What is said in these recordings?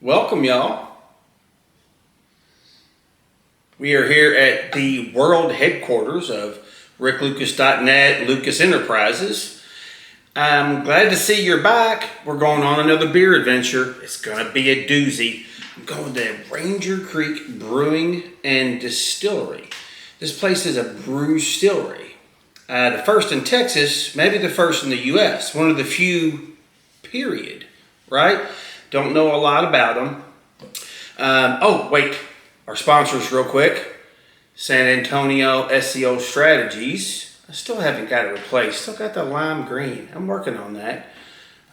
Welcome, y'all. We are here at the world headquarters of ricklucas.net, Lucas Enterprises. I'm glad to see you're back. We're going on another beer adventure. It's going to be a doozy. I'm going to Ranger Creek Brewing and Distillery. This place is a brewstillery. The first in Texas, maybe the first in the U.S. One of the few, period, right? Don't know a lot about them. Oh, wait. Our sponsors real quick. San Antonio SEO Strategies. I still haven't got it replaced. Still got the lime green. I'm working on that.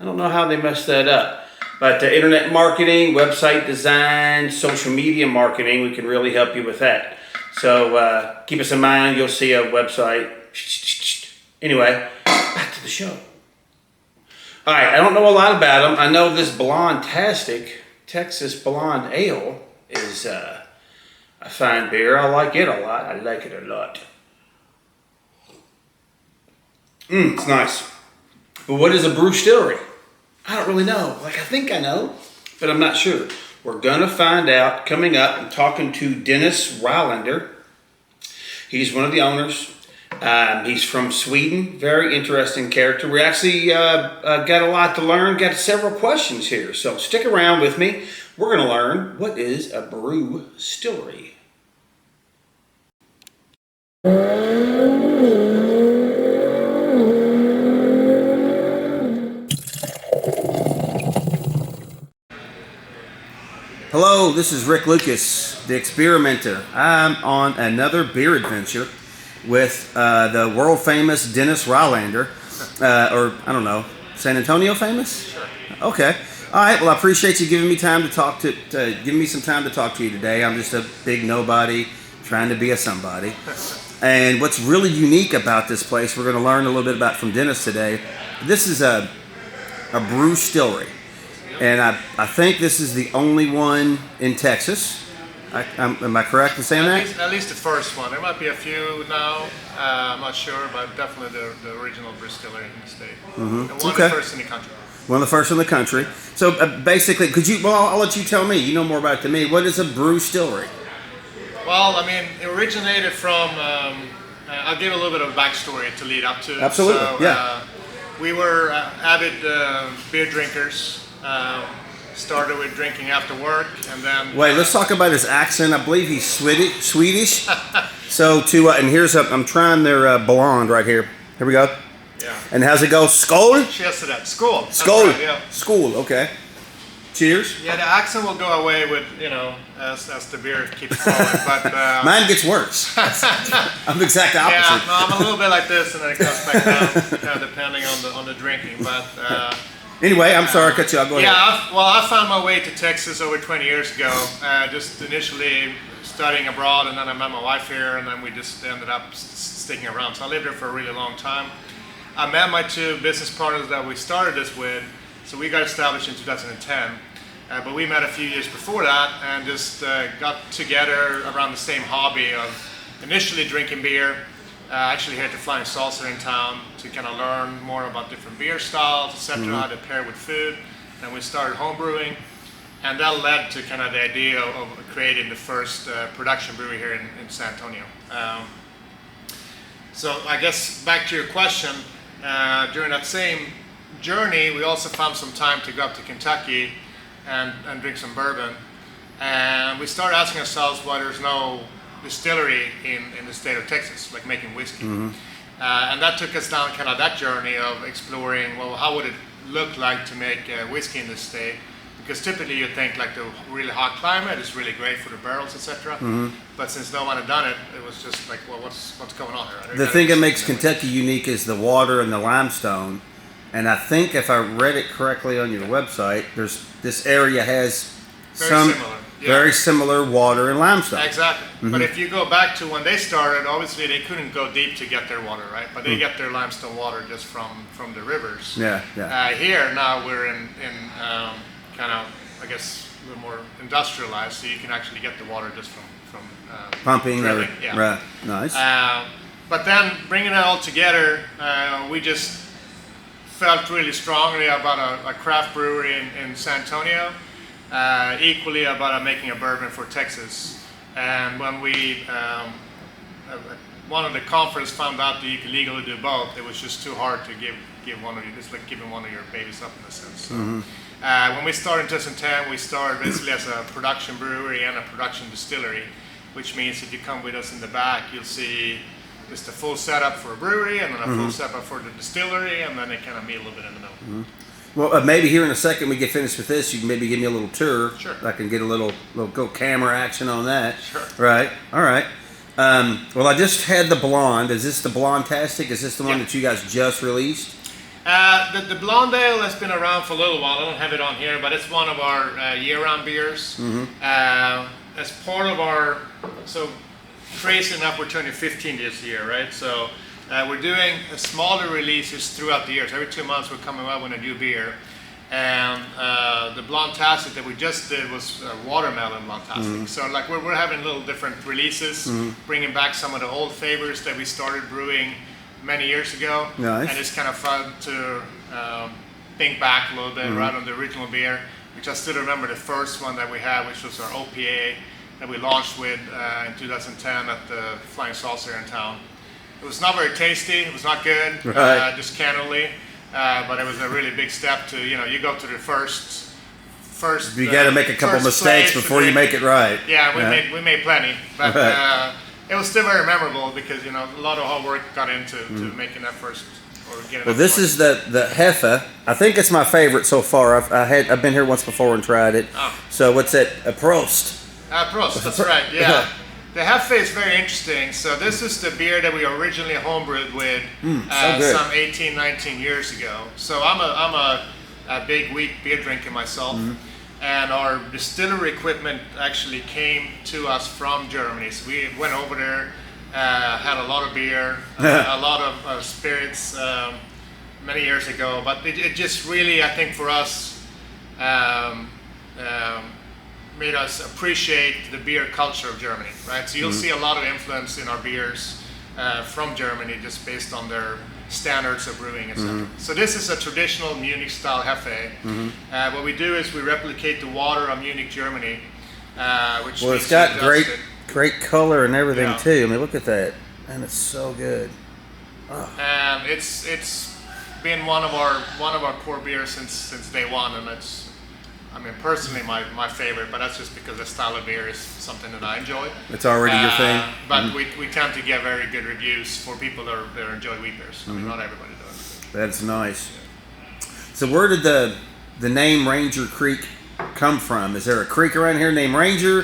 I don't know how they messed that up. But internet marketing, website design, social media marketing, we can really help you with that. So keep us in mind. You'll see a website. Anyway, back to the show. All right, I don't know a lot about them. I know this Blonde-tastic Texas Blonde Ale is a fine beer. I like it a lot. I like it a lot. It's nice. But what is a brewstillery? I don't really know. I think I know, but I'm not sure. We're going to find out coming up. I'm talking to Dennis Rylander. He's one of the owners. He's from Sweden. Very interesting character. We actually got a lot to learn. Got several questions here. So stick around with me. We're going to learn what is a brewstillery. Hello, this is Rick Lucas, the experimenter. I'm on another beer adventure with the world famous Dennis Rylander, or I don't know, San Antonio famous? Sure. Okay. All right. Well, I appreciate you giving me time to talk to giving me some time to talk to you today. I'm just a big nobody trying to be a somebody. And what's really unique about this place, we're going to learn a little bit about from Dennis today. This is a brewstillery, and I think this is the only one in Texas. Am I correct in saying that? At least the first one. There might be a few now. I'm not sure, but definitely the original brewstillery in the state. Mm-hmm. And one of the first in the country. One of the first in the country. So basically, I'll let you tell me. You know more about it than me. What is a brewstillery? Well, I mean, it originated from, I'll give a little bit of a backstory to lead up to. Absolutely, So, yeah. We were avid beer drinkers. Started with drinking after work, and then... Wait, let's talk about his accent. I believe he's Swedish. So and I'm trying their blonde right here. Here we go. Yeah. And how's it go? Skål? Cheers to that. Skål. Skål. Right, yeah. Skål, okay. Cheers. Yeah, the accent will go away with, as the beer keeps flowing, but... Mine gets worse. I'm the exact opposite. Yeah, no, I'm a little bit like this, and then it comes back down, depending on the drinking, but... Anyway, I'm sorry I cut you off. Go ahead. I found my way to Texas over 20 years ago, just initially studying abroad, and then I met my wife here, and then we just ended up sticking around. So I lived here for a really long time. I met my two business partners that we started this with, so we got established in 2010. But we met a few years before that, and just got together around the same hobby of initially drinking beer. Actually here at the Flying Saucer in town to kind of learn more about different beer styles, etc., how to pair with food. Then we started home brewing, and that led to kind of the idea of creating the first production brewery here in San Antonio. So I guess back to your question, during that same journey, we also found some time to go up to Kentucky and drink some bourbon. And we started asking ourselves why there's no distillery in the state of Texas, like making whiskey. And that took us down kind of that journey of exploring, well, how would it look like to make whiskey in this state? Because typically you think like the really hot climate is really great for the barrels, etc. But since no one had done it, it was just like, well, what's going on here? The thing that makes Kentucky unique is the water and the limestone. And I think if I read it correctly on your website, this area has very similar water and limestone. Exactly. But if you go back to when they started, obviously they couldn't go deep to get their water, right? But they get their limestone water just from the rivers. Here now we're in kind of, I guess, a little more industrialized, so you can actually get the water just from pumping. drilling. Right. Nice. But then bringing it all together, we just felt really strongly about a craft brewery in San Antonio. equally about making a bourbon for Texas. And when we one of the conference found out that you could legally do both, it was just too hard to give one of you. It's like giving one of your babies up in a sense. So, when we started in 2010, we started basically as a production brewery and a production distillery, which means if you come with us in the back, you'll see just a full setup for a brewery and then a full setup for the distillery, and then they kind of meet a little bit in the middle. Well, maybe here in a second we get finished with this. You can maybe give me a little tour. Sure. I can get a little go camera action on that. Sure. Right. All right. Well, I just had the blonde. Is this the Blonde-tastic? Is this the one that you guys just released? The Blonde Ale has been around for a little while. I don't have it on here, but it's one of our year-round beers. As part of our, so crazy enough, we're turning 15 this year, right? So we're doing smaller releases throughout the years. Every 2 months we're coming out with a new beer. And the Blonde-tastic that we just did was watermelon Blonde-tastic. So like we're having little different releases, bringing back some of the old favorites that we started brewing many years ago. Nice. And it's kind of fun to think back a little bit right on the original beer, which I still remember the first one that we had, which was our OPA that we launched with in 2010 at the Flying Saucer in town. It was not very tasty. It was not good, just candidly. But it was a really big step to, you go to the first. You got to make a couple mistakes before you make it right. Yeah, we made plenty, but it was still very memorable because a lot of hard work got into to making that first. Well, this is the Hefe. I think it's my favorite so far. I've been here once before and tried it. Oh. So what's it? A Prost. Prost. That's right. Yeah. The Hefe is very interesting. So this is the beer that we originally homebrewed with some 18, 19 years ago. So I'm a big wheat beer drinker myself. And our distillery equipment actually came to us from Germany. So we went over there, had a lot of beer, a lot of spirits many years ago. But it just really, I think for us, made us appreciate the beer culture of Germany, right? So you'll see a lot of influence in our beers from Germany just based on their standards of brewing, etc. So this is a traditional Munich style Hefe. What we do is we replicate the water of Munich, Germany, which it's got great color and everything too. I mean, look at that, and it's so good. Oh. And it's been one of our core beers since day one, and it's, I mean, personally my favorite, but that's just because the style of beer is something that I enjoy. It's already your thing. But we tend to get very good reviews for people that enjoy wheat beers. I mean, not everybody does. That's nice. So where did the name Ranger Creek come from? Is there a creek around here named Ranger?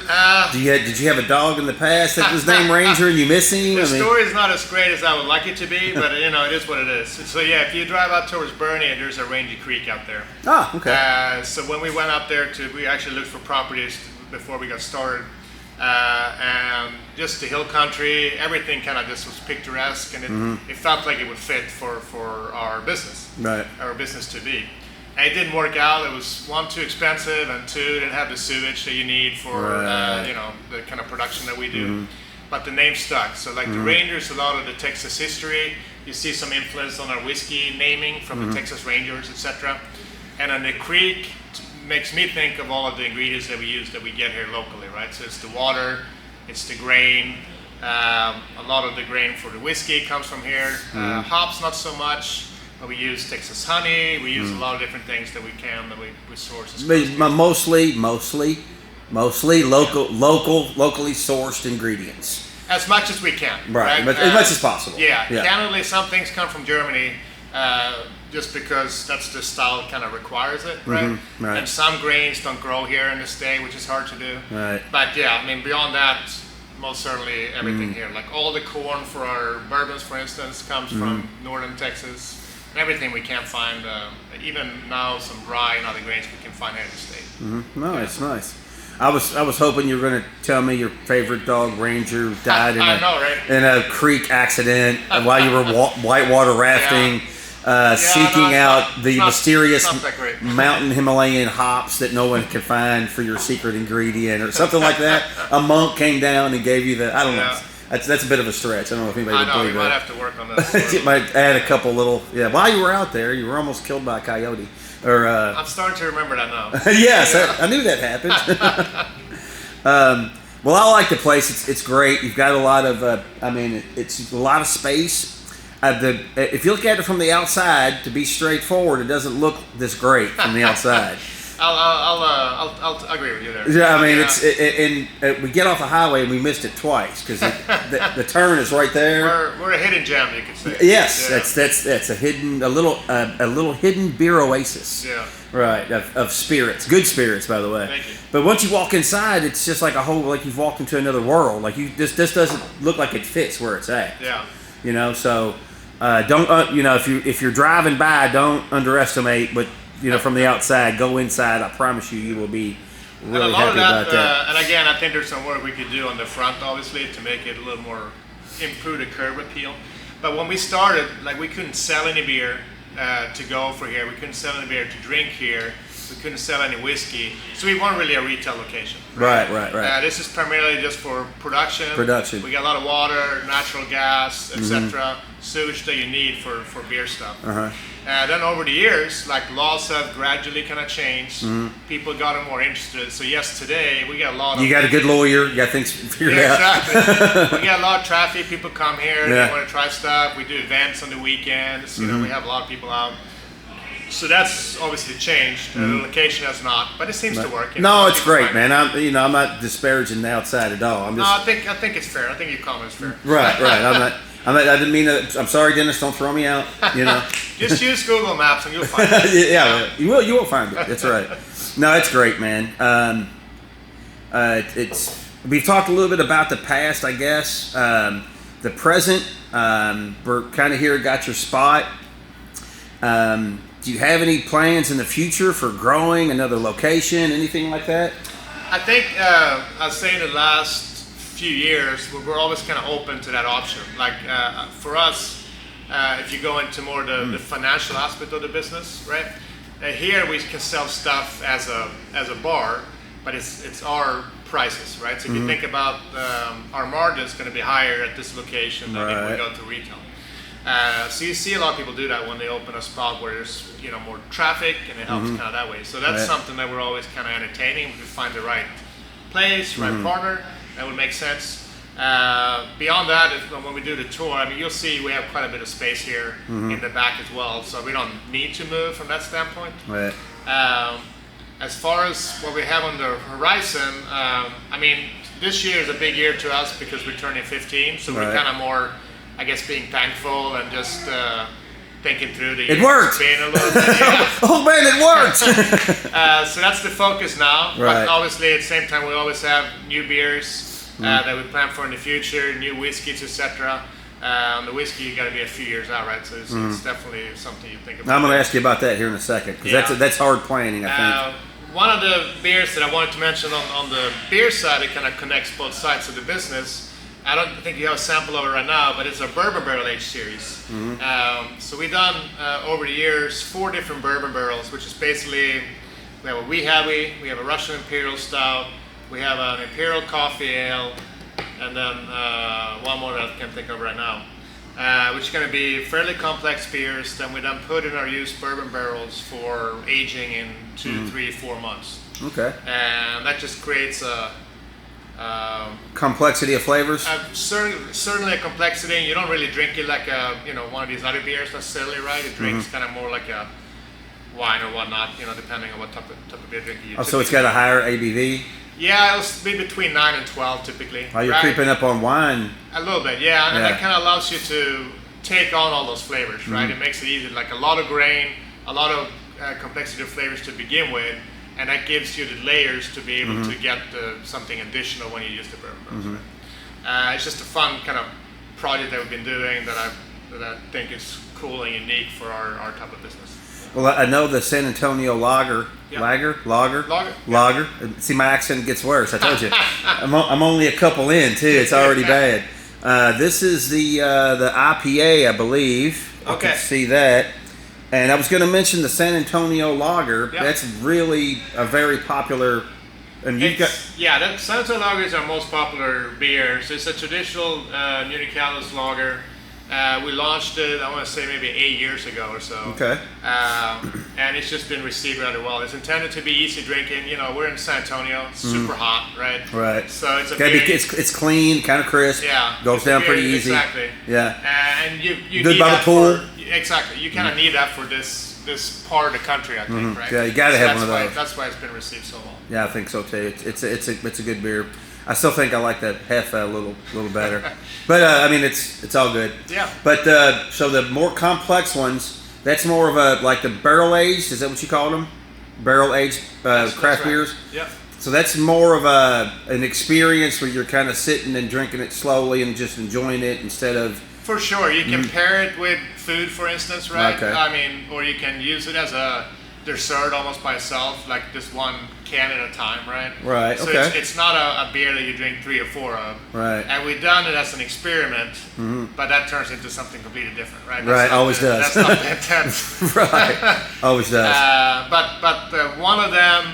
Did you have a dog in the past that was named Ranger and you miss him? The story is not as great as I would like it to be, but it is what it is. So yeah, if you drive out towards Bernie, there's a Ranger Creek out there. Ah, okay. So when we went out there we actually looked for properties before we got started, and just the hill country, everything kind of just was picturesque, and it felt like it would fit for our business, our business to be. And it didn't work out. It was one, too expensive, and two, didn't have the sewage that you need for the kind of production that we do. But the name stuck. So like the Rangers, a lot of the Texas history. You see some influence on our whiskey naming from the Texas Rangers, etc. And on the creek makes me think of all of the ingredients that we use that we get here locally, right? So it's the water, it's the grain. A lot of the grain for the whiskey comes from here. Hops, not so much. We use Texas honey. We use a lot of different things that we source. Mostly locally sourced ingredients. As much as we can. Right. But as much as possible. Yeah. Candidly, some things come from Germany, just because that's the style kind of requires it, right? Right. And some grains don't grow here in the state, which is hard to do. Right. But yeah, I mean, beyond that, most certainly everything here. Like all the corn for our bourbons, for instance, comes from northern Texas. Everything we can't find, even now some rye and other grains we can find here in the state. Nice. I was hoping you were going to tell me your favorite dog, Ranger, died in a creek accident while you were whitewater rafting, seeking out the mysterious mountain Himalayan hops that no one could find for your secret ingredient or something like that. A monk came down and gave you I don't know. That's a bit of a stretch. I don't know if anybody would believe that. I know, we might have to work on this. You might add a couple little... Yeah, while you were out there, you were almost killed by a coyote. Or I'm starting to remember that now. yes, I knew that happened. Well, I like the place. It's great. You've got a lot of. It's a lot of space. If you look at it from the outside, to be straightforward, it doesn't look this great from the outside. I'll agree with you there. Yeah, I mean, we get off the highway and we missed it twice because the turn is right there. We're a hidden gem, you could say. Yes, yeah. that's a little hidden beer oasis. Yeah. Right, of spirits, good spirits, by the way. Thank you. But once you walk inside, it's just like like you've walked into another world. Like this doesn't look like it fits where it's at. Yeah. So don't if you're driving by, don't underestimate. But from the outside, go inside. I promise you will be really happy about that. And again, I think there's some work we could do on the front, obviously, to make it a little more improve the curb appeal. But when we started, we couldn't sell any beer to go for here. We couldn't sell any beer to drink here. We couldn't sell any whiskey. So we weren't really a retail location. Right. This is primarily just for production. We got a lot of water, natural gas, etc. Sewage that you need for beer stuff. Then over the years, laws have gradually kind of changed. People got more interested. So yes, today we got a lot of... You got a good lawyer. You got things figured out. Exactly. We got a lot of traffic. People come here. They want to try stuff. We do events on the weekends. We have a lot of people out. So that's obviously changed. The location has not, but it seems to work. It's great, man. I'm not disparaging the outside at all. I think it's fair. I think your comment is fair. Right. I didn't mean to. I'm sorry, Dennis. Don't throw me out. Just use Google Maps and you'll find it. Yeah, you will. You will find it. That's right. No, it's great, man. We've talked a little bit about the past, I guess. The present. We're kind of here. Got your spot. Do you have any plans in the future for growing another location, anything like that? I think I'd say in the last few years we're always kind of open to that option. For us, if you go into more the financial aspect of the business, right? Here we can sell stuff as a bar, but it's our prices, right? So if you think about our margin's going to be higher at this location than if we go to retail. So you see a lot of people do that when they open a spot where there's more traffic, and it helps kind of that way. So that's something that we're always kind of entertaining. If we find the right place, right partner, that would make sense. Beyond that, when we do the tour, you'll see we have quite a bit of space here in the back as well. So we don't need to move from that standpoint. Right. As far as what we have on the horizon, this year is a big year to us because we're turning 15. So we're kind of more, I guess, being thankful and just thinking through the year. It worked! Being a little bit, oh man, it worked! So that's the focus now. Right. But obviously at the same time we always have new beers that we plan for in the future, new whiskeys, etc. The whiskey, you got to be a few years out, right? So it's definitely something you think about. Now, I'm going to ask you about that here in a second, because that's hard planning, I think. One of the beers that I wanted to mention on the beer side, it kind of connects both sides of the business. I don't think you have a sample of it right now, but it's a bourbon barrel aged series. So we've done over the years 4 different bourbon barrels, which is basically we have a wee heavy, we have a Russian Imperial Stout, we have an Imperial Coffee Ale, and then one more that I can't think of right now, which is going to be fairly complex beers. Then we then put in our used bourbon barrels for aging in 2, 3, 4 months. Okay. And that just creates a complexity of flavors. Certainly a complexity. You don't really drink it like one of these other beers necessarily, right? It drinks kind of more like a wine or whatnot, depending on what type of beer drink you. Oh, so it's got a higher ABV. Yeah, it'll be between 9 and 12 typically. Oh, you're creeping up on wine. A little bit, yeah. And that kind of allows you to take on all those flavors, right? It makes it easy. Like a lot of grain, a lot of complexity of flavors to begin with. And that gives you the layers to be able to get something additional when you use the bourbon. It's just a fun kind of project that we've been doing that I think is cool and unique for our type of business. Well, I know the San Antonio Lager. See, my accent gets worse. I told you. I'm only a couple in too. It's already bad. This is the IPA, I believe. Okay. I can see that. And I was going to mention the San Antonio Lager. Yep. That's really a very popular. And you've got the San Antonio Lager is our most popular beer. So it's a traditional New Orleans lager. We launched it, I want to say maybe 8 years ago or so. Okay. And it's just been received rather well. It's intended to be easy drinking. You know, we're in San Antonio, it's super hot, right? Right. So it's a it's clean, kind of crisp. Yeah. Goes down pretty easy. Exactly. Yeah. And you good need by that the pool. Exactly. You kind of need that for this part of the country, I think, right? Yeah, you got to have one of those. That's why it's been received so well. Yeah, I think so too. It's a good beer. I still think I like that Hefe a little better, but I mean it's all good. Yeah. But so the more complex ones, that's more of a like the barrel aged. Is that what you call them? Barrel aged craft right. beers. Yep. So that's more of an experience where you're kind of sitting and drinking it slowly and just enjoying it instead of. For sure, you can pair it with food, for instance, right? Okay. I mean, or you can use it as a dessert almost by itself, like just one can at a time, right? Right. So Okay. it's not a beer that you drink 3 or 4 of. Right. And we've done it as an experiment, but that turns into something completely different, right? Right, always does. That's not the intent. Right. Always does. But one of them,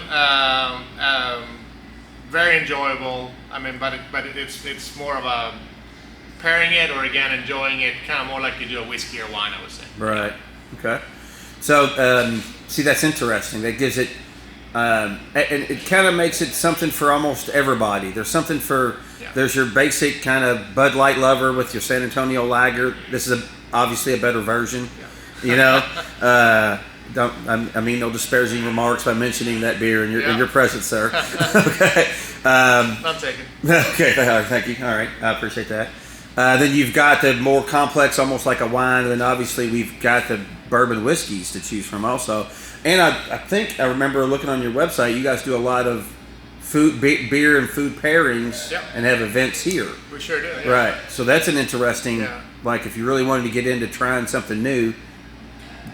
very enjoyable. I mean, but it's more of a pairing it, or again enjoying it, kind of more like you do a whiskey or wine, I would say. Right. Okay. So, see, that's interesting. That gives it, and it kind of makes it something for almost everybody. There's something for, there's your basic kind of Bud Light lover with your San Antonio Lager. This is obviously a better version, you know. I mean no disparaging remarks by mentioning that beer in your presence, sir. Okay. Not taken. Okay, thank you. All right, I appreciate that. Then you've got the more complex, almost like a wine, and then obviously we've got the bourbon whiskeys to choose from also. And I think I remember looking on your website, you guys do a lot of beer and food pairings and have events here. We sure do. Yeah. Right. So that's an interesting, like if you really wanted to get into trying something new,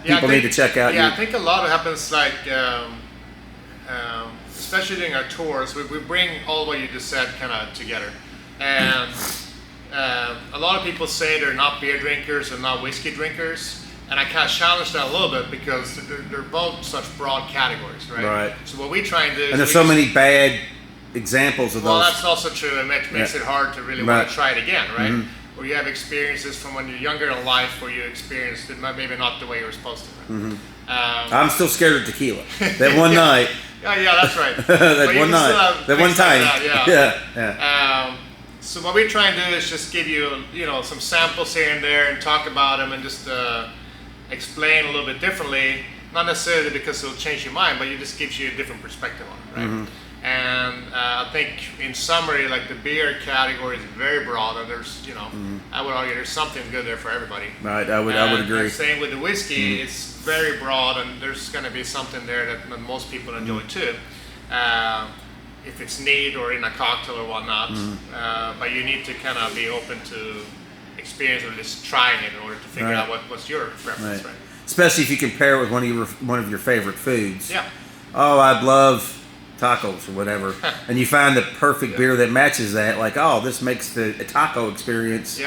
people need to check out. Yeah, I think a lot of happens like, especially during our tours, we bring all what you just said kind of together. And a lot of people say they're not beer drinkers or not whiskey drinkers. And I kind of challenge that a little bit because they're both such broad categories, right? Right. So what we try and do is... And there's so many bad examples of those. Well, that's also true. It makes it hard to really want to try it again, right? Where you have experiences from when you're younger in life where you experienced it maybe not the way you were supposed to. I'm still scared of tequila. That one night. Yeah, that's right. That one night. That one time. Yeah. So what we try and do is just give you, some samples here and there and talk about them and just explain a little bit differently. Not necessarily because it'll change your mind, but it just gives you a different perspective on it, right? And I think in summary, like the beer category is very broad, and there's, I would argue there's something good there for everybody. Right, I would agree. And same with the whiskey, it's very broad, and there's going to be something there that most people enjoy too. If it's neat or in a cocktail or whatnot, but you need to kind of be open to experience or just trying it in order to figure out what's your preference, right? Especially if you compare it with one of your favorite foods. Yeah. Oh, I love tacos or whatever, and you find the perfect beer that matches that. Like, oh, this makes the taco experience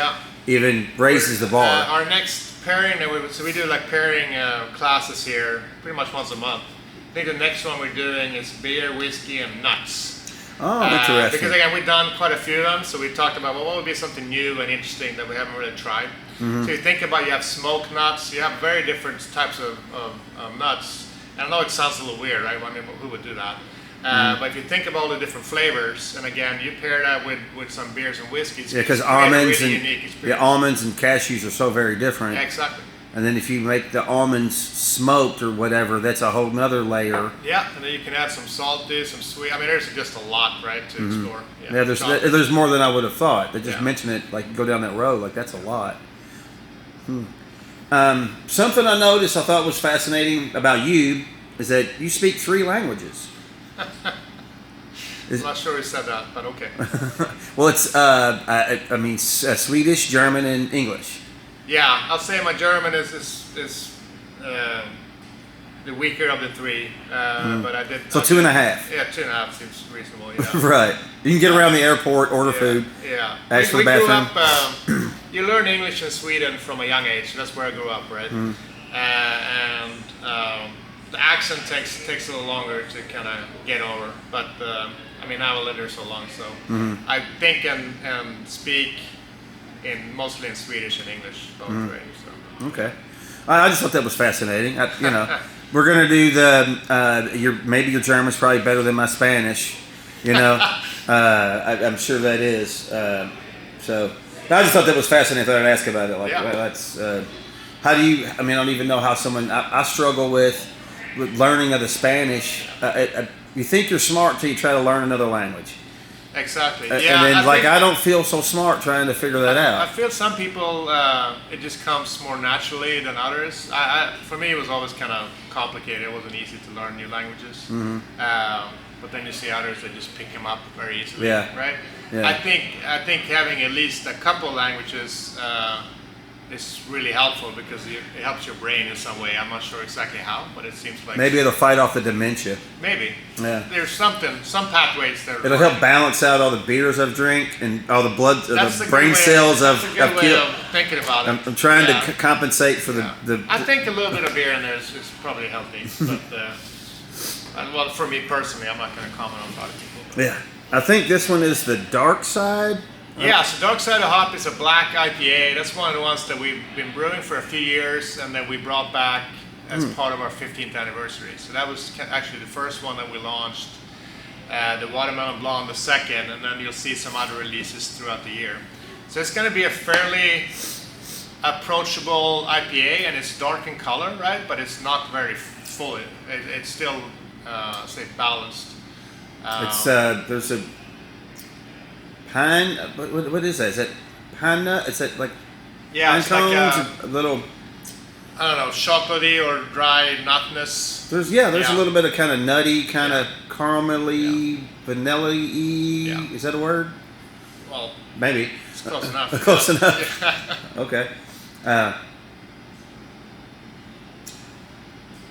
even raises the bar. Our next pairing, so we do like pairing classes here pretty much once a month. I think the next one we're doing is beer, whiskey, and nuts. Oh, interesting. Because again, we've done quite a few of them, so we talked about what would be something new and interesting that we haven't really tried. So you think about, you have smoked nuts, you have very different types of nuts. And I know it sounds a little weird, right? I mean, who would do that? But if you think of all the different flavors, and again, you pair that with some beers and whiskeys. Yeah, because almonds and cashews are so very different. Yeah, exactly. And then if you make the almonds smoked or whatever, that's a whole nother layer. Yeah, and then you can add some salty, some sweet. I mean, there's just a lot, right, to explore. Yeah, there's more than I would have thought. They just mention it, like go down that road, like that's a lot. Something I noticed I thought was fascinating about you is that you speak 3 languages. I'm not sure who said that, but okay. Well, it's I mean Swedish, German, and English. Yeah, I'll say my German is the weaker of the 3, but I did. So 2.5. Yeah, 2.5 seems reasonable. Yeah. Right. You can get around the airport, order food. Yeah. Ask for the bathroom. Grew up, you learn English in Sweden from a young age. That's where I grew up, right? And the accent takes a little longer to kind of get over. But I mean, I've lived there so long, so I think and speak mostly in Swedish and English both ways. So. Okay, I just thought that was fascinating. We're gonna do the maybe your German's probably better than my Spanish. I'm sure that is. So I just thought that was fascinating. I thought I'd ask about it. Well, that's how do you? I don't even know how someone. I struggle with learning of the Spanish. You think you're smart until you try to learn another language. Exactly. And then I don't feel so smart trying to figure that out. I feel some people it just comes more naturally than others. For me, it was always kind of complicated. It wasn't easy to learn new languages. Mm-hmm. But then you see others that just pick them up very easily. Yeah. Right. Yeah. I think having at least a couple languages is really helpful because it helps your brain in some way. I'm not sure exactly how, but it seems like maybe it'll fight off the dementia. Maybe. Yeah. There's some pathways there. It'll help balance out all the beers I've drank and all the blood, the brain cells I've killed. Thinking about it. I'm trying to compensate for the. I think a little bit of beer in there is probably healthy, but for me personally, I'm not going to comment on other people. Yeah, I think this one is the dark side. Yeah, so Dark Side of Hop is a black IPA. That's one of the ones that we've been brewing for a few years and that we brought back as part of our 15th anniversary. So that was actually the first one that we launched, the Watermelon Blonde the second, and then you'll see some other releases throughout the year. So it's going to be a fairly approachable IPA, and it's dark in color, right? But it's not very full. It's still, say, balanced. There's a pine. What is that? Is that pine nut? Is that like pine it's cones? like a little. I don't know, chocolatey or dry nutness. There's a little bit of kind of nutty, kind of caramelly, vanilla-y. Yeah. Is that a word? Well, maybe. it's close enough. Close enough. Okay.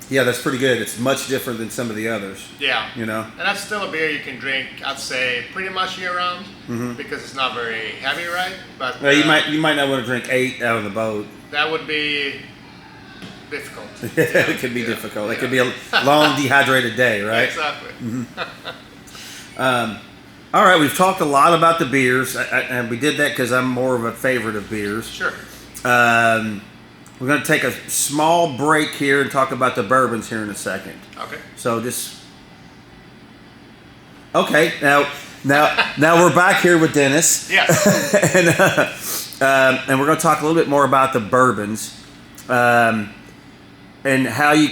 Yeah, that's pretty good. It's much different than some of the others. Yeah. And that's still a beer you can drink, I'd say, pretty much year round because it's not very heavy, right? But you might not want to drink 8 out of the boat. That would be difficult. It could be difficult. It could be a long dehydrated day, right? Exactly. All right, we've talked a lot about the beers, and we did that because I'm more of a favorite of beers. Sure. We're going to take a small break here and talk about the bourbons here in a second. Okay. So now we're back here with Dennis. Yes. and we're going to talk a little bit more about the bourbons, and how you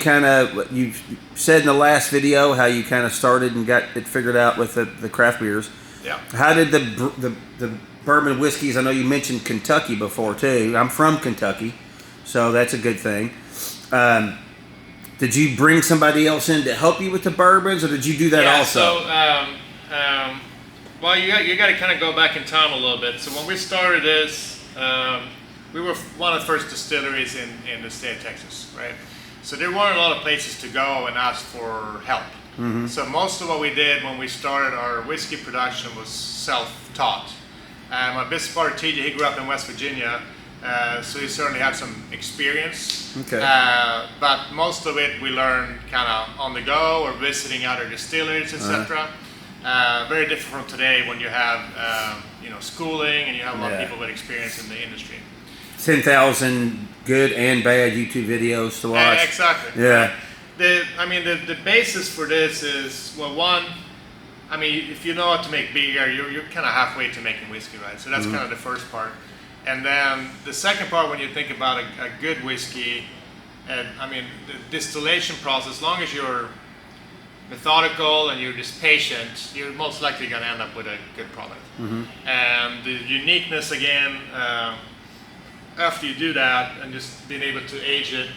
you said in the last video how you kind of started and got it figured out with the craft beers. Yeah. How did the bourbon whiskeys? I know you mentioned Kentucky before too. I'm from Kentucky. So that's a good thing. Did you bring somebody else in to help you with the bourbons, or did you do that also? So, well, you got to kind of go back in time a little bit. So when we started this, we were one of the first distilleries in the state of Texas, right? So there weren't a lot of places to go and ask for help. Mm-hmm. So most of what we did when we started our whiskey production was self-taught. My business partner, TJ, he grew up in West Virginia. So he certainly had some experience, okay. But most of it we learned kind of on the go or visiting other distilleries, etc. Very different from today when you have schooling and you have a lot of people with experience in the industry. 10,000 good and bad YouTube videos to watch. Exactly. Yeah. The basis for this is, well, one, if you know how to make beer, you're kind of halfway to making whiskey, right? So that's kind of the first part. And then the second part, when you think about a good whiskey, the distillation process, as long as you're methodical and you're just patient, you're most likely going to end up with a good product. Mm-hmm. And the uniqueness, again, after you do that and just being able to age it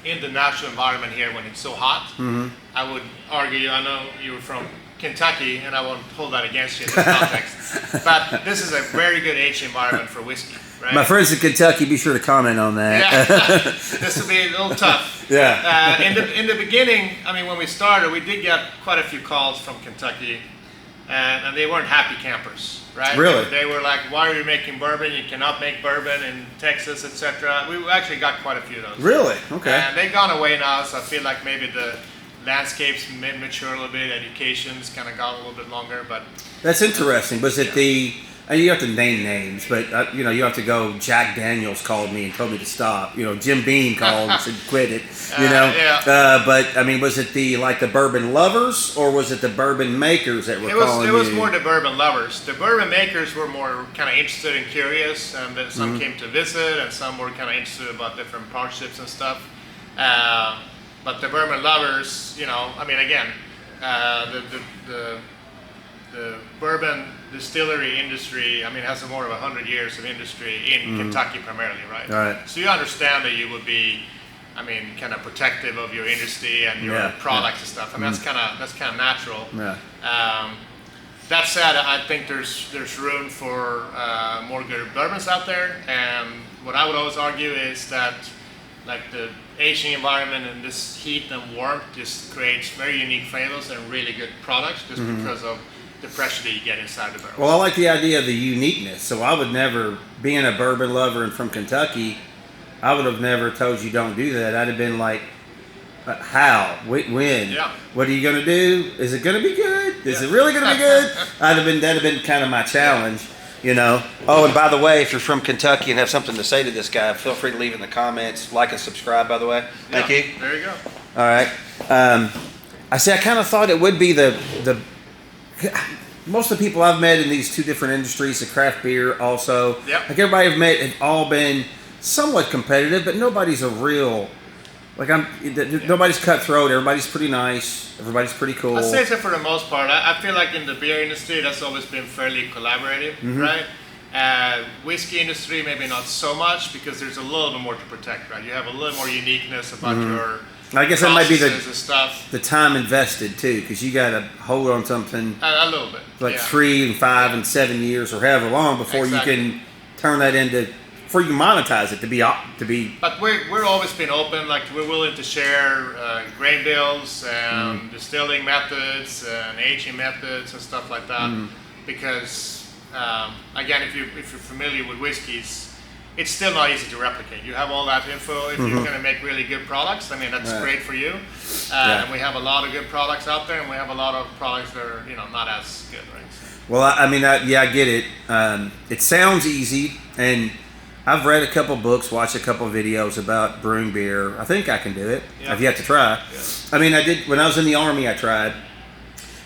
in the natural environment here when it's so hot, I would argue, I know you were from Kentucky, and I won't hold that against you in this context, but this is a very good aged environment for whiskey, right? My friends in Kentucky, be sure to comment on that. Yeah. This will be a little tough. Yeah. In the beginning, when we started, we did get quite a few calls from Kentucky, and they weren't happy campers, right? Really? They were like, why are you making bourbon? You cannot make bourbon in Texas, etc. We actually got quite a few of those. Really? Okay. And they've gone away now, so I feel like maybe the landscapes mature a little bit, education's kind of got a little bit longer, but that's interesting. Was it the you have to name names, but you have to go. Jack Daniels called me and told me to stop. Jim Beam called and said quit it. But I mean, was it the bourbon lovers or was it the bourbon makers that were calling you? It was more the bourbon lovers. The bourbon makers were more kind of interested and curious, and then some came to visit, and some were kind of interested about different partnerships and stuff. But the bourbon lovers, I mean, again, the bourbon distillery industry, I mean, has more of 100 years of industry in Kentucky primarily, right? Right. So you understand that you would be, I mean, kind of protective of your industry and your products and stuff, and that's kind of natural. Yeah. That said, I think there's room for more good bourbons out there, and what I would always argue is that the aging environment and this heat and warmth just creates very unique flavors and really good products just because of the pressure that you get inside the barrel. Well, I like the idea of the uniqueness. So I would never, being a bourbon lover and from Kentucky, I would have never told you don't do that. I'd have been like, how? When? Yeah. What are you going to do? Is it going to be good? Is it really going to be good? That'd have been kind of my challenge. Oh, and by the way, if you're from Kentucky and have something to say to this guy, feel free to leave in the comments. Like and subscribe, by the way. Thank you. There you go. All right. I kind of thought it would be the most of the people I've met in these two different industries, the craft beer also. Yep. Everybody I've met have all been somewhat competitive, but nobody's a real. Nobody's cutthroat. Everybody's pretty nice. Everybody's pretty cool. I'd say so for the most part. I feel like in the beer industry, that's always been fairly collaborative, right? Whiskey industry, maybe not so much because there's a little bit more to protect, right? You have a little more uniqueness about your I guess that might be the time invested too, because you got to hold on something a little bit, 3 and 5 and 7 years or however long before you can turn that into. Before you monetize it to be. But we're always been open. We're willing to share grain bills and distilling methods and aging methods and stuff like that. Because again, if you're familiar with whiskeys, it's still not easy to replicate. You have all that info. If you're going to make really good products, I mean that's great for you. And we have a lot of good products out there, and we have a lot of products that are not as good, right? Well, I mean, I get it. It sounds easy and. I've read a couple books, watched a couple videos about brewing beer. I think I can do it. Yeah. I've yet to try. Yeah. I mean, I did when I was in the Army. I tried,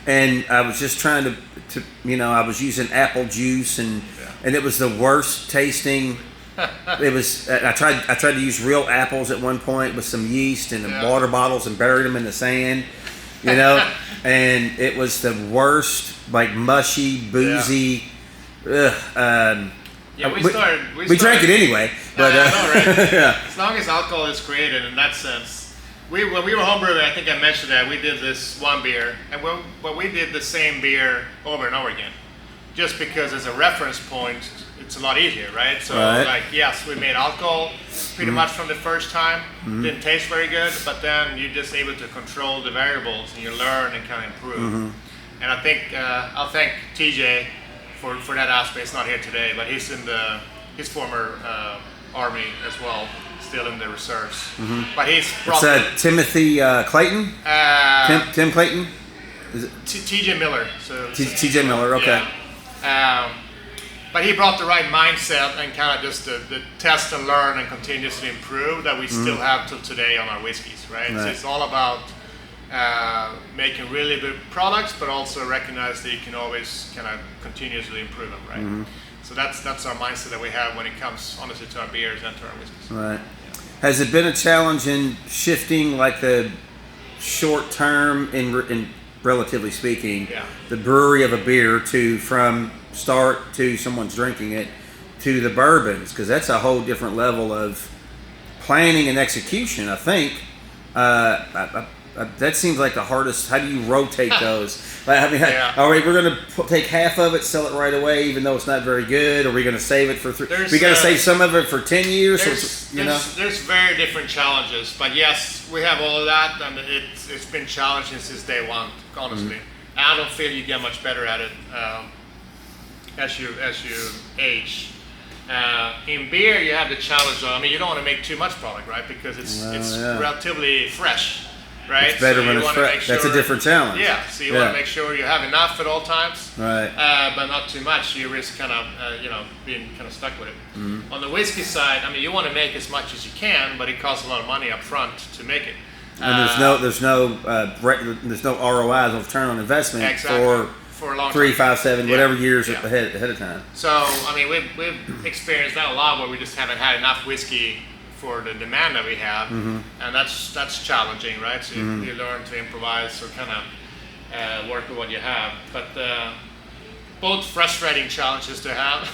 and I was just trying to I was using apple juice, and it was the worst tasting. It was. I tried to use real apples at one point with some yeast and water bottles and buried them in the sand, and it was the worst, mushy, boozy. Yeah, we drank it anyway. But I know, right? Yeah. As long as alcohol is created in that sense. When we were homebrewing, I think I mentioned that we did this one beer, and we did the same beer over and over again, just because as a reference point, it's a lot easier, right? So yes, we made alcohol pretty much from the first time. Didn't taste very good, but then you're just able to control the variables and you learn and kind of improve. And I think I'll thank TJ. For that aspect. It's not here today, but he's in his former Army as well, still in the reserves. But he's it's Timothy Clayton? Tim Clayton? Is it? TJ Miller. So TJ Miller, okay. Yeah. But he brought the right mindset and kind of just the test and learn and continuously improve that we still have till today on our whiskeys, right? So it's all about making really good products, but also recognize that you can always kind of continuously improve them, right? So that's our mindset that we have when it comes, honestly, to our beers and to our whiskeys. Right. Has it been a challenge in shifting, the short term, in relatively speaking, the brewery of a beer from start to someone's drinking it to the bourbons? Because that's a whole different level of planning and execution, I think. That seems like the hardest. How do you rotate those? All right, we're going to take half of it, sell it right away, even though it's not very good. Or are we going to save it for we got to save some of it for 10 years? There's very different challenges, but yes, we have all of that, and it's been challenging since day one, honestly. I don't feel you get much better at it as you age. In beer, you have the challenge of, you don't want to make too much product, right? Because it's relatively fresh. right? It's better so when it's fresh. That's a different challenge. Yeah, so you want to make sure you have enough at all times, right? But not too much. You risk kind of, being kind of stuck with it. Mm-hmm. On the whiskey side, I mean, you want to make as much as you can, but it costs a lot of money up front to make it. And there's no ROI, no return on investment for a long 3, 5, 7, whatever years ahead of time. So I mean, we've experienced that a lot where we just haven't had enough whiskey for the demand that we have, and that's challenging, right? So you learn to improvise or kind of work with what you have, but both frustrating challenges to have.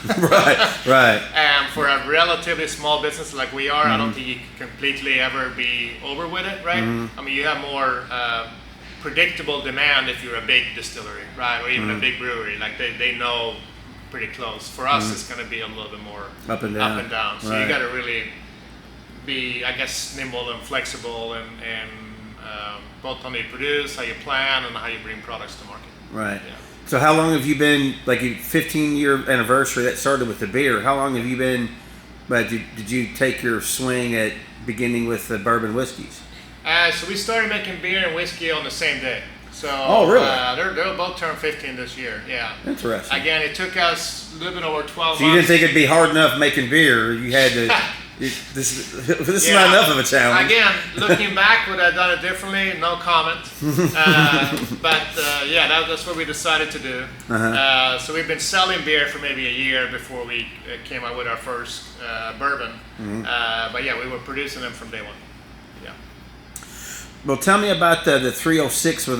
right. And for a relatively small business like we are, I don't think you can completely ever be over with it, right? I mean, you have more predictable demand if you're a big distillery, right? Or even a big brewery, like they know pretty close. For us, it's going to be a little bit more up and down. So you got to really be, I guess, nimble and flexible, and both how you produce, how you plan, and how you bring products to market. Right. Yeah. So how long have you been, like your 15-year anniversary that started with the beer, how long have you been, did you take your swing at beginning with the bourbon whiskeys? So we started making beer and whiskey on the same day. So really? They'll both turn 15 this year, yeah. Interesting. Again, it took us a little bit over 12 months. So you didn't think it'd be hard enough making beer, you had to... This is not enough of a challenge. Again, looking back, would I have done it differently? No comment. That's what we decided to do. So we've been selling beer for maybe a year before we came out with our first bourbon. But yeah, we were producing them from day one. Yeah. Well, tell me about the 306 with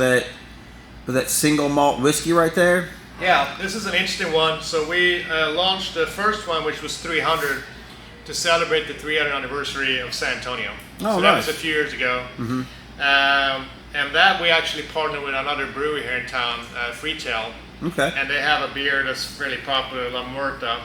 that single malt whiskey right there. Yeah, this is an interesting one. So we launched the first one, which was 300. To celebrate the 300th anniversary of San Antonio. So that was a few years ago. And that we actually partnered with another brewery here in town, Freetail. Okay. And they have a beer that's fairly popular, La Muerta.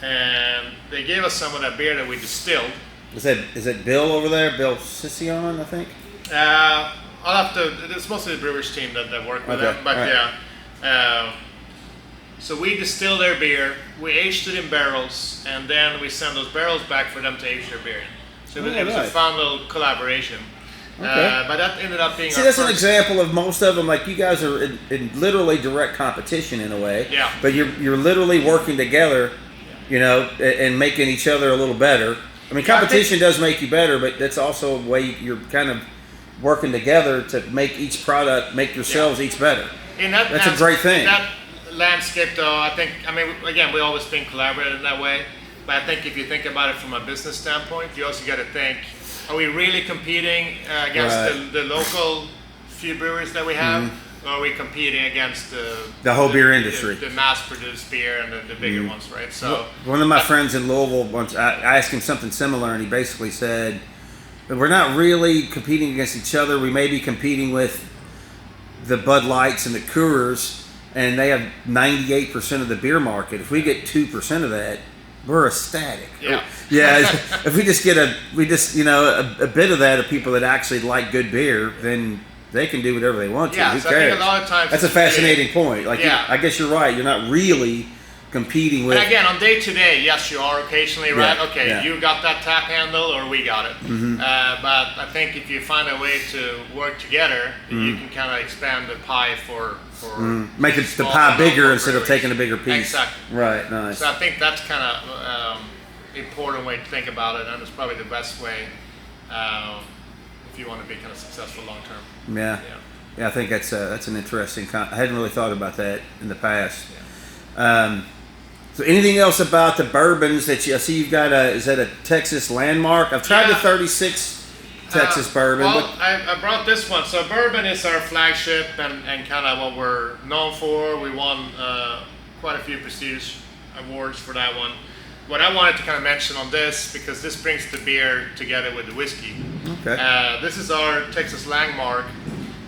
And they gave us some of that beer that we distilled. Is that Bill over there? Bill Sission, I think? I'll have to, it's mostly the brewer's team that work with them. But so we distilled their beer, we aged it in barrels, and then we send those barrels back for them to age their beer in. So it was a fun little collaboration. Okay. But that ended up being that's an example of most of them. Like you guys are in literally direct competition in a way. Yeah. But you're literally working together, and making each other a little better. I mean, competition does make you better, but that's also a way you're kind of working together to make each product, make yourselves each better. That's a great thing. Landscape, though, again, we always think collaborative in that way, but I think if you think about it from a business standpoint, you also got to think, are we really competing against the local few breweries that we have, or are we competing against the whole beer industry, the mass-produced beer and the bigger ones, right? So one of my friends in Louisville once, I asked him something similar, and he basically said, we're not really competing against each other. We may be competing with the Bud Lights and the Coors, and they have 98% of the beer market. If we get 2% of that, we're ecstatic. Yeah. If we just get a bit of that of people that actually like good beer, then they can do whatever they want to. Yeah, Who so cares? I think a lot of times that's a fascinating point. I guess you're right. You're not really competing with. And again, on day to day, yes, you are occasionally, right? Okay, you got that tap handle, or we got it. But I think if you find a way to work together, you can kind of expand the pie for make the pie bigger instead of taking a bigger piece. Exactly. Right. Nice. So I think that's kind of important way to think about it, and it's probably the best way if you want to be kind of successful long term. Yeah. I think that's an interesting. I hadn't really thought about that in the past. So anything else about the bourbons that I see you've got is that a Texas landmark? I've tried the 36 Texas bourbon. Well, I brought this one. So bourbon is our flagship and kind of what we're known for. We won quite a few prestige awards for that one. What I wanted to kind of mention on this, because this brings the beer together with the whiskey. Okay. This is our Texas landmark,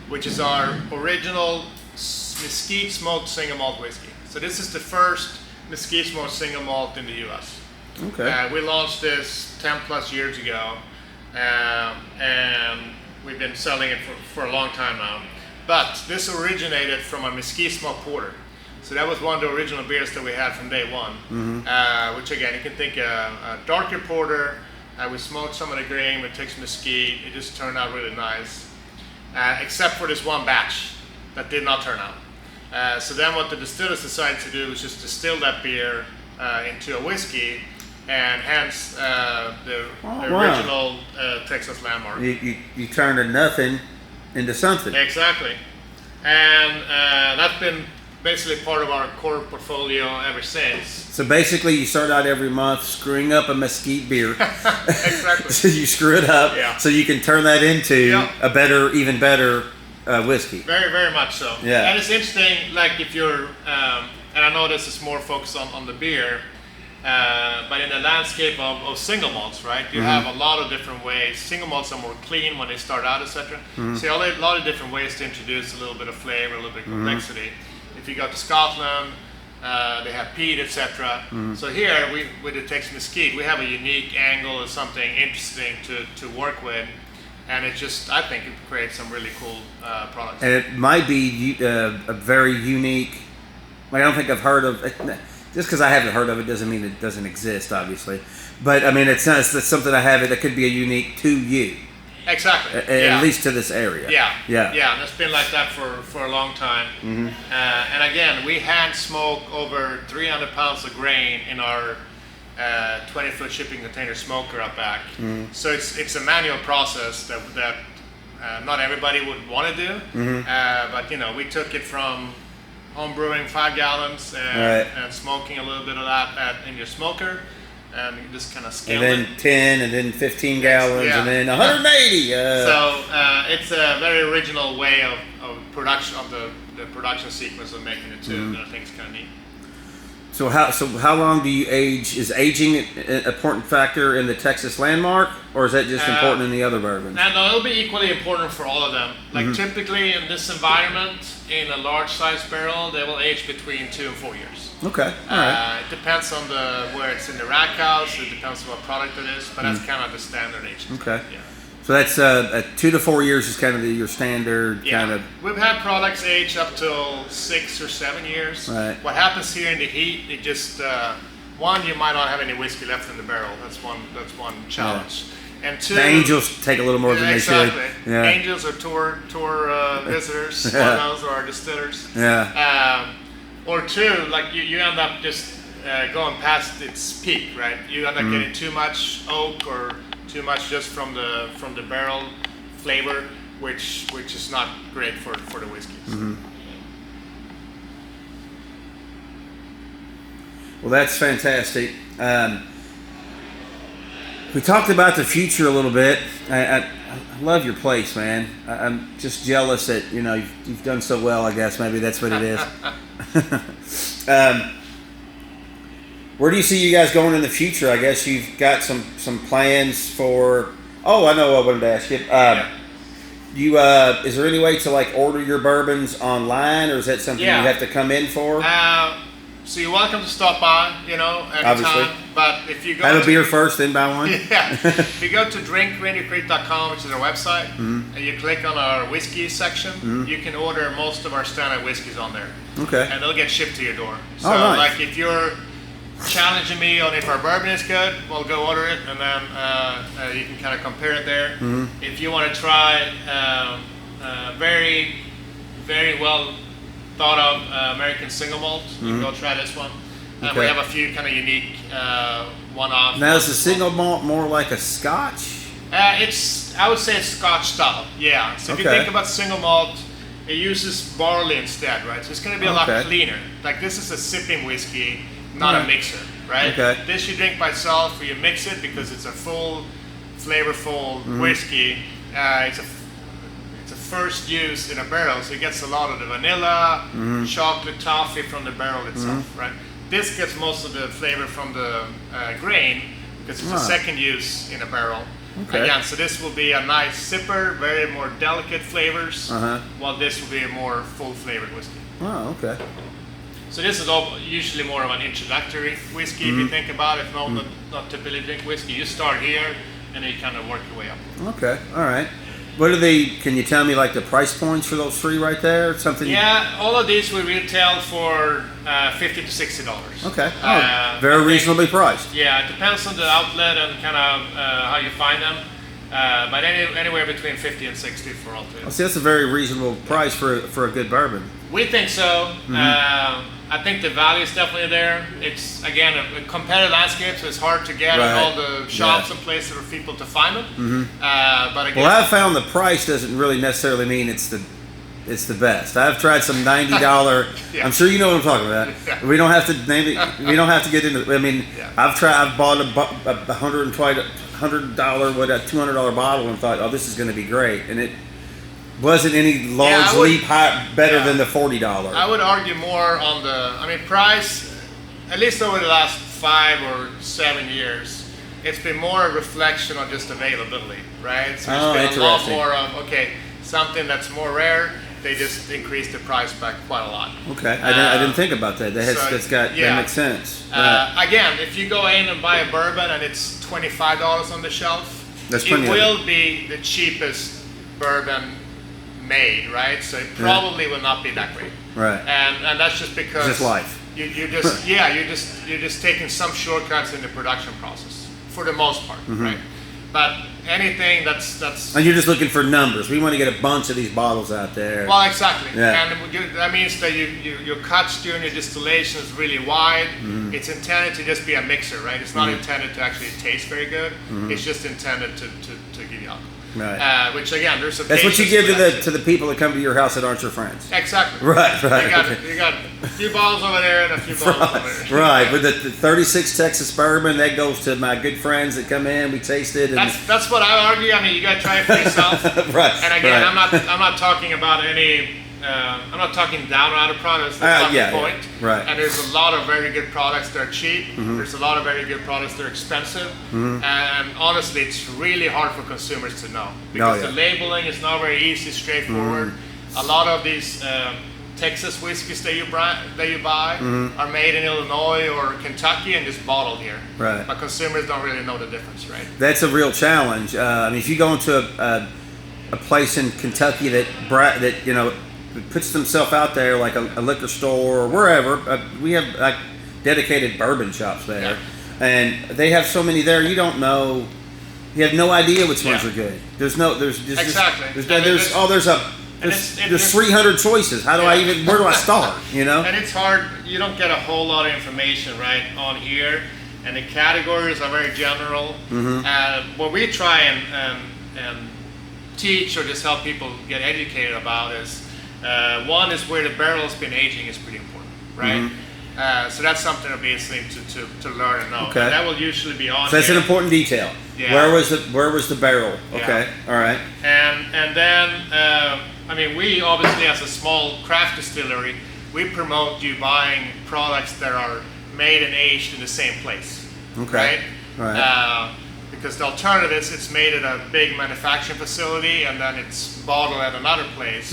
which is our original mesquite smoked single malt whiskey. So this is the first mesquite smoked single malt in the U.S. Okay. We launched this 10 plus years ago, and we've been selling it for a long time now. But this originated from a mesquite smoked porter. So that was one of the original beers that we had from day one. Which again, you can think a darker porter. We smoked some of the grain with Texas mesquite. It just turned out really nice. except for this one batch that did not turn out. So then what the distillers decided to do was just distill that beer into a whiskey, and hence the original Texas landmark. You turned a nothing into something. Exactly. And that's been basically part of our core portfolio ever since. So basically you start out every month screwing up a mesquite beer. Exactly. So you screw it up so you can turn that into a better, even better whiskey. Very, very much so. Yeah. And it's interesting, like if you're, and I know this is more focused on the beer, but in the landscape of single malts, right? You have a lot of different ways. Single malts are more clean when they start out, etc. So a lot of different ways to introduce a little bit of flavor, a little bit of complexity. If you go to Scotland, they have peat, etc. So here, with the Texas Mesquite, we have a unique angle of something interesting to work with. And it just, I think it creates some really cool products. And it might be a very unique, like I don't think I've heard of, just because I haven't heard of it doesn't mean it doesn't exist, obviously. But I mean, it's something I have that could be a unique to you. Exactly. At least to this area. Yeah. And it's been like that for a long time. And again, we hand smoke over 300 pounds of grain in our 20-foot shipping container smoker up back. So it's a manual process that not everybody would want to do. But we took it from home brewing 5 gallons and smoking a little bit of that in your smoker. And you just kind of scale it. And then 10, and then 15 gallons, and then 180. So it's a very original way of production, of the production sequence of making it too, that I think is kind of neat. So how long do you age? Is aging an important factor in the Texas landmark, or is that just important in the other bourbons? No, it'll be equally important for all of them. Like typically in this environment, in a large size barrel, they will age between 2 and 4 years. Okay, all right. It depends on where it's in the rack house. It depends on what product it is, but that's kind of the standard age. Okay. Yeah. So that's 2 to 4 years is kind of your standard kind of. We've had products age up till 6 or 7 years. Right. What happens here in the heat? It just one, you might not have any whiskey left in the barrel. That's one challenge. Yeah. And 2, the angels take a little more than they should. Yeah. Angels are tour visitors. Those are our distillers. Yeah. Or 2, like you end up just going past its peak, right? You end up getting too much oak or too much just from the barrel flavor, which is not great for the whiskeys. Well, that's fantastic. We talked about the future a little bit. I love your place, man. I'm just jealous that you've done so well. I guess maybe that's what it is. Where do you see you guys going in the future? I guess you've got some plans for. Oh, I know what I wanted to ask you. Is there any way to like order your bourbons online, or is that something you have to come in for? So you're welcome to stop by, anytime. But if you go have a beer first, then buy one. If you go to drinkrainiercreek.com, which is our website, and you click on our whiskey section, you can order most of our standard whiskeys on there. Okay. And they'll get shipped to your door. So nice. Like if you're challenging me on if our bourbon is good, well, go order it, and then you can kind of compare it there. If you want to try very, very well thought of American single malt, you can go try this one. And we have a few kind of unique one-off. Now, is the single malt more like a Scotch? I would say it's Scotch style. Yeah. So if you think about single malt, it uses barley instead, right? So it's going to be a lot cleaner. Like this is a sipping whiskey, not a mixer, right? This you drink by itself, or you mix it because it's a full, flavorful whiskey. It's a first use in a barrel, so it gets a lot of the vanilla, chocolate, toffee from the barrel itself, right? This gets most of the flavor from the grain because it's a second use in a barrel. Again, so this will be a nice sipper, very more delicate flavors, while this will be a more full flavored whiskey. Oh, okay. So this is usually more of an introductory whiskey if you think about it. If not typically drink whiskey, you start here and then you kind of work your way up. Okay, all right. What are can you tell me like the price points for those 3 right there? Something? Yeah, all of these we retail for $50 to $60. Okay, very reasonably priced. Yeah, it depends on the outlet and kind of how you find them. But anywhere between 50 and 60 for all three. See, that's a very reasonable price for a good bourbon. We think so. I think the value is definitely there. It's, again, a competitive landscape, so it's hard to get in all the shops and places for people to find them. But again, well, I've found the price doesn't really necessarily mean it's the best. I've tried some $90. I'm sure you know what I'm talking about. We don't have to name it. We don't have to get into. I mean, I've bought a $120, what, a $200 bottle and thought, oh, this is going to be great, and it wasn't any large leap high better than the $40. I would argue more on price, at least over the last 5 or 7 years, it's been more a reflection on just availability, right? So it's been a lot more of, something that's more rare, they just increased the price back quite a lot. Okay, I didn't think about that. That makes sense. Again, if you go in and buy a bourbon and it's $25 on the shelf, it will be the cheapest bourbon made, right? So it probably will not be that great, right? And that's just because just life. You're just taking some shortcuts in the production process for the most part, right? But anything that's and you're just looking for numbers. We want to get a bunch of these bottles out there. Well, exactly. And that means that your cuts during your distillation is really wide. It's intended to just be a mixer, right? It's not intended to actually taste very good. It's just intended to give you alcohol. Right. Which again, that's what you give to the people that come to your house that aren't your friends. Exactly. Right. You got a few bottles over there and a few bottles over there. Right. With the 36 Texas bourbon, that goes to my good friends that come in. We taste it. And that's what I argue. I mean, you got to try it for yourself. Right. And again, I'm not talking about any. I'm not talking down or out of products. That's not the point. Right. And there's a lot of very good products that are cheap. There's a lot of very good products that are expensive. And honestly, it's really hard for consumers to know because the labeling is not very easy, straightforward. A lot of these Texas whiskeys that you buy are made in Illinois or Kentucky and just bottled here. Right. But consumers don't really know the difference, right? That's a real challenge. I mean, if you go into a place in Kentucky that puts themselves out there like a liquor store or wherever. We have like dedicated bourbon shops there, and they have so many there. You don't know. You have no idea which ones are good. There's 300 choices. How do I even? Where do I start? You know. And it's hard. You don't get a whole lot of information right on here, and the categories are very general. What we try and teach or just help people get educated about is. One is where the barrel has been aging is pretty important, right? So that's something obviously to learn and know. Okay. And that will usually be on. So that's an important detail. Yeah. Where was the barrel? Okay. All right. And then we obviously as a small craft distillery, we promote you buying products that are made and aged in the same place. Okay. Right. Because the alternative is it's made at a big manufacturing facility and then it's bottled at another place.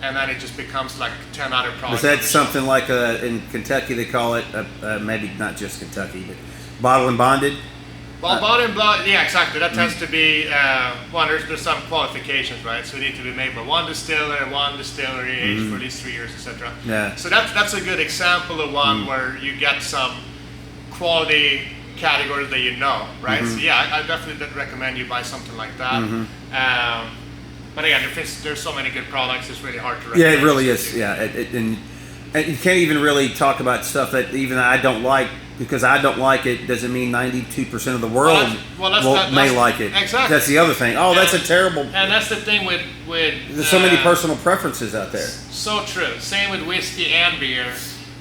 And then it just becomes like 10 other products. Is that something like in Kentucky they call it, maybe not just Kentucky, but bottle and bonded? Well, bottle and bonded, yeah, exactly. That tends to be, there's some qualifications, right? So it needs to be made by one distillery, aged for at least 3 years, etc. Yeah. So that's a good example of one where you get some quality categories that you know, right? So yeah, I definitely recommend you buy something like that. But again, there's so many good products, it's really hard to recommend. Yeah, it really is. Yeah, and you can't even really talk about stuff that even I don't like because I don't like it doesn't mean 92% of the world may like it. Exactly. That's the other thing. Oh, that's a terrible. And that's the thing with there's so many personal preferences out there. So true. Same with whiskey and beer.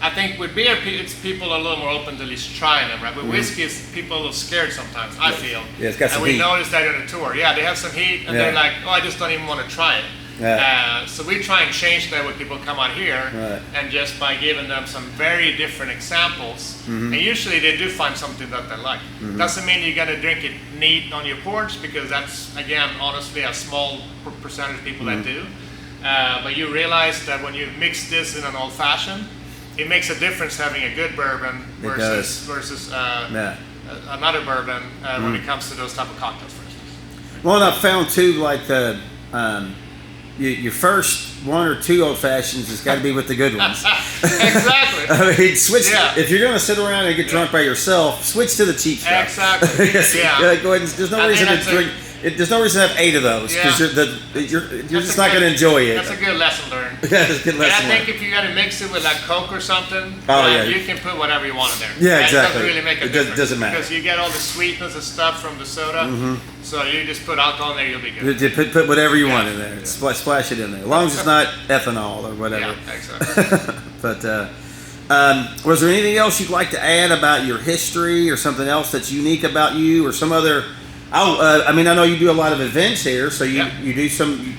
I think with beer, it's people are a little more open to at least trying them, right? With whiskey, people are a little scared sometimes, I feel. Yeah, it's got some heat. And we noticed that on the tour. Yeah, they have some heat, and they're like, I just don't even want to try it. Yeah. So we try and change that when people come out here, and just by giving them some very different examples, and usually they do find something that they like. Doesn't mean you're going to drink it neat on your porch, because that's, again, honestly, a small percentage of people that do. But you realize that when you mix this in an old-fashioned, it makes a difference having a good bourbon versus another bourbon when it comes to those type of cocktails, for instance. Well, and I've found too, like your first one or two old fashions has got to be with the good ones. Exactly. I mean, switch. If you're going to sit around and get drunk by yourself, switch to the cheap stuff. Exactly. Go ahead. There's no reason to there's no reason to have 8 of those because you're just not going to enjoy it. That's a good lesson learned. That's a good lesson. And I think if you got to mix it with like Coke or something, you can put whatever you want in there. Yeah, exactly. It doesn't really make a difference. It doesn't matter because you get all the sweetness and stuff from the soda. So you just put alcohol in there, you'll be good. Put whatever you want in there. Splash it in there, as long as it's not ethanol or whatever. Yeah, exactly. But was there anything else you'd like to add about your history or something else that's unique about you or some other? I know you do a lot of events here, so you do some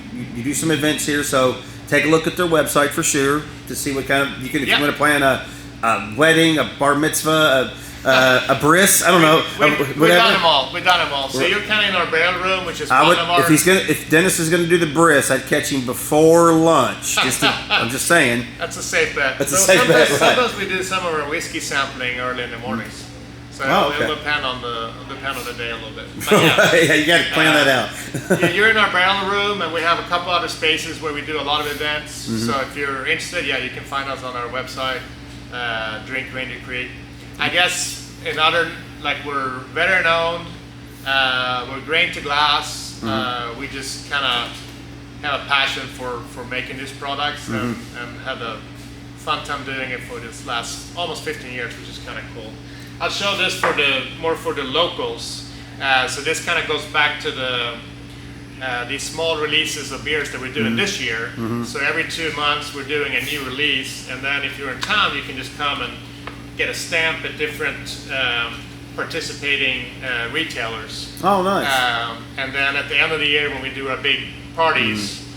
events here. So take a look at their website for sure to see what kind of if you want to plan a wedding, a bar mitzvah, a bris. I don't know. We've done them all. We've done them all. So you're kind of in our barrel room, which is one of our. If Dennis is gonna do the bris, I'd catch him before lunch. I'm just saying. That's a safe bet. That's a safe bet. Right. Sometimes we do some of our whiskey sampling early in the mornings. So it'll depend on the day a little bit. But yeah, you got to plan that out. You're in our barrel room, and we have a couple other spaces where we do a lot of events. So if you're interested, you can find us on our website, Drink Ranger Creek. I guess we're veteran owned, we're grain to glass. We just kind of have a passion for making these products and had a fun time doing it for this last almost 15 years, which is kind of cool. I'll show this for the locals. So this kind of goes back to these small releases of beers that we're doing this year. So every 2 months we're doing a new release, and then if you're in town, you can just come and get a stamp at different participating retailers. Oh, nice. And then at the end of the year, when we do our big parties,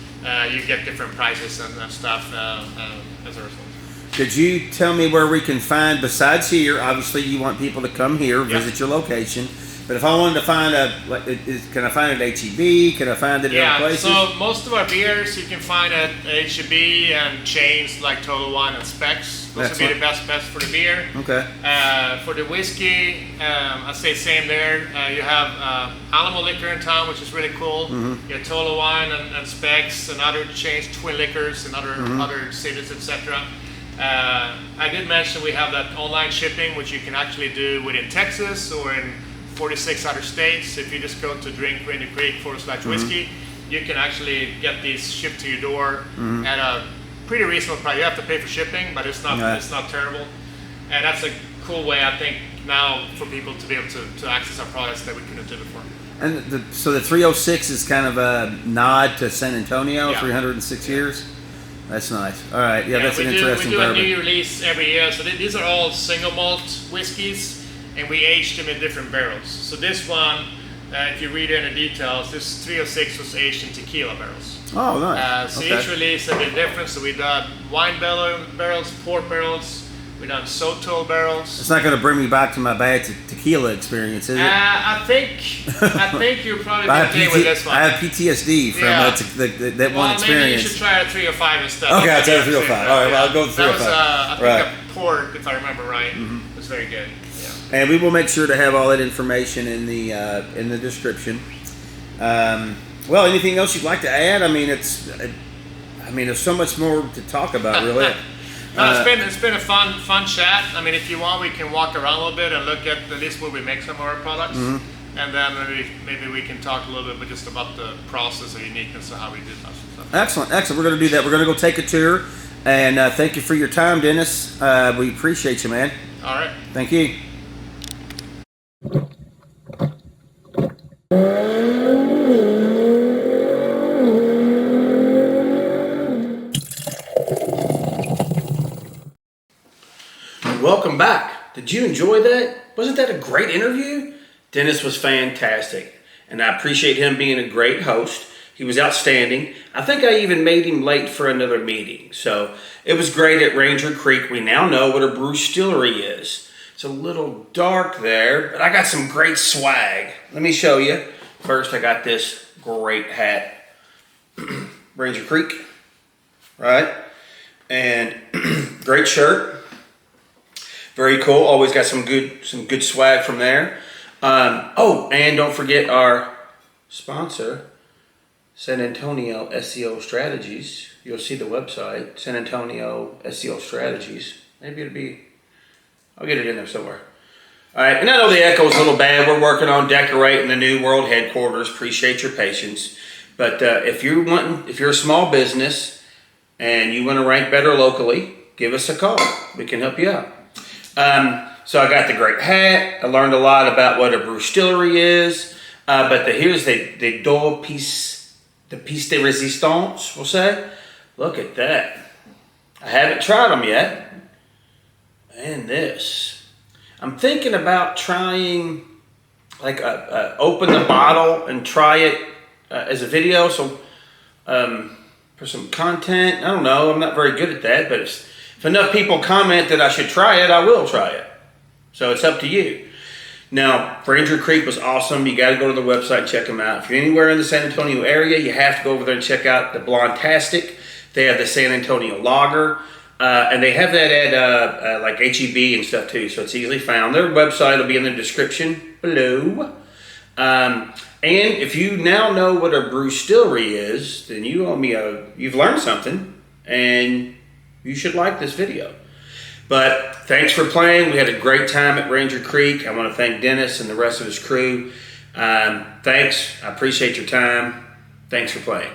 you get different prizes and stuff as a result. Could you tell me where we can find, besides here, obviously you want people to come here, visit your location, but if I wanted to find can I find it at HEB? Can I find it at other places? So most of our beers you can find at HEB and chains like Total Wine and Specs. Those would be the best for the beer. Okay. For the whiskey, I'd say same there. You have Alamo Liquor in town, which is really cool. You have Total Wine and Specs and other chains, Twin Liquors and other cities, etc. I did mention we have that online shipping, which you can actually do within Texas or in 46 other states. If you just go to Drink Rainy Creek /whiskey, you can actually get these shipped to your door at a pretty reasonable price. You have to pay for shipping, but it's not terrible. And that's a cool way, I think, now for people to be able to access our products that we couldn't do before. And so the 306 is kind of a nod to San Antonio, 306 years? That's nice. All right, that's an interesting bourbon. We do a new release every year. So these are all single malt whiskeys, and we aged them in different barrels. So this one, if you read in the details, this 306 was aged in tequila barrels. Oh, nice. Each release has been different. So we've done wine barrels, port barrels, we've done Sotol barrels. It's not going to bring me back to my bad tequila experience, is it? I think you're probably okay with this one. I have PTSD from that one experience. Maybe you should try a 305 instead. Okay, I'll try a 305. All right, well, I'll go with 305. That was, I think, a port, if I remember right. It was very good. Yeah. And we will make sure to have all that information in the description. Well, anything else you'd like to add? I mean, there's so much more to talk about, really. No, it's been a fun chat. I mean, if you want, we can walk around a little bit and look at least where we make some of our products, and then maybe we can talk a little bit just about the process or uniqueness of how we do stuff. Excellent. We're going to do that. We're going to go take a tour, and thank you for your time, Dennis. We appreciate you, man. All right. Thank you. Welcome back. Did you enjoy that? Wasn't that a great interview? Dennis was fantastic, and I appreciate him being a great host. He was outstanding. I think I even made him late for another meeting. So it was great at Ranger Creek. We now know what a Brewstillery is. It's a little dark there, but I got some great swag. Let me show you. First, I got this great hat. Ranger Creek, right? And great shirt. Very cool. Always got some good swag from there. And don't forget our sponsor, San Antonio SEO Strategies. You'll see the website, San Antonio SEO Strategies. Maybe I'll get it in there somewhere. All right, and I know the echo is a little bad. We're working on decorating the new world headquarters. Appreciate your patience. But if you're a small business and you want to rank better locally, give us a call. We can help you out. So I got the great hat. I learned a lot about what a brewstillery is. But here's the piece de resistance, we'll say. Look at that. I haven't tried them yet. And this. I'm thinking about trying, like, open the bottle and try it as a video. So for some content, I don't know. I'm not very good at that. But if enough people comment that I should try it, I will try it. So it's up to you. Now, Ranger Creek was awesome. You got to go to the website and check them out. If you're anywhere in the San Antonio area, you have to go over there and check out the Blonde-tastic. They have the San Antonio Lager. And they have that at like HEB and stuff too, so it's easily found. Their website will be in the description below. And if you now know what a brewstillery is, then you owe me you've learned something, and you should like this video. But thanks for playing. We had a great time at Ranger Creek. I want to thank Dennis and the rest of his crew. Thanks. I appreciate your time. Thanks for playing.